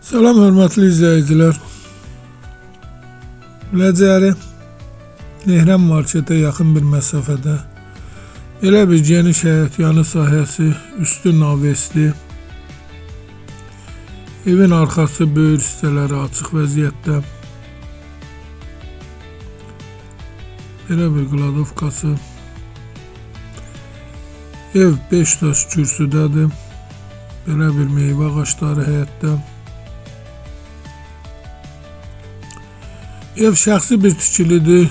Salam hörmətli izləyicilər. Biləcəri Nehrəm marketə yaxın bir məsafədə belə bir geniş həyətyanı sahəsi, üstü navesli, evin arxası böyür hissələri açıq vəziyyətdə, belə bir qladovkası, ev 5 daş kürsüdədir, belə bir meyvə ağacları həyətdə. Ev şəxsi bir tikilidir,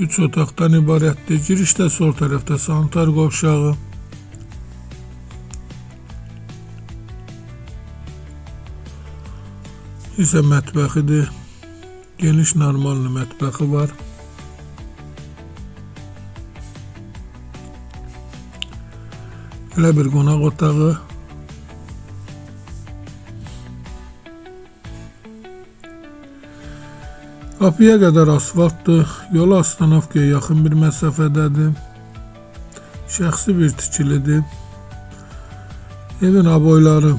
3 otaqdan ibarətdir. Girişdə sol tərəfdə sanitar qovşağı, isə mətbəxidir. Geniş normallı mətbəxi var. Elə bir qonaq otağı. Qapıya qədər asfaltdır, yol astanovkaya yaxın bir məsafədədir. Şəxsi bir tikilidir. Evin aboyları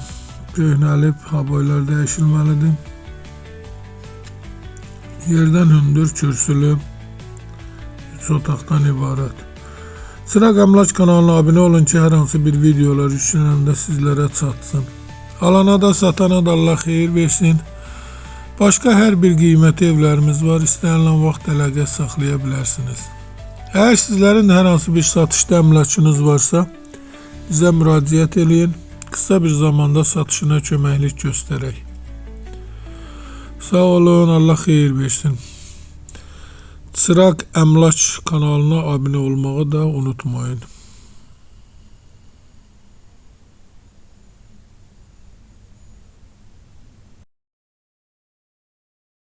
köhnəlib, aboylar dəyişilməlidir. Yerdən hündür kürsülü, 3 otaqdan ibarət. Çıraq Əmlak kanalına abunə olun ki, hər hansı bir videolar yüklənəndə sizlərə çatsın. Alana da satana da Allah xeyir versin. Başqa hər bir qiymətli evlərimiz var, istənilən vaxt əlaqə saxlaya bilərsiniz. Əgər sizlərin hər hansı bir satışda əmlakınız varsa, bizə müraciət eləyin, qısa bir zamanda satışına köməklik göstərək. Sağ olun, Allah xeyir versin. Çıraq Əmlak kanalına abunə olmağı da unutmayın.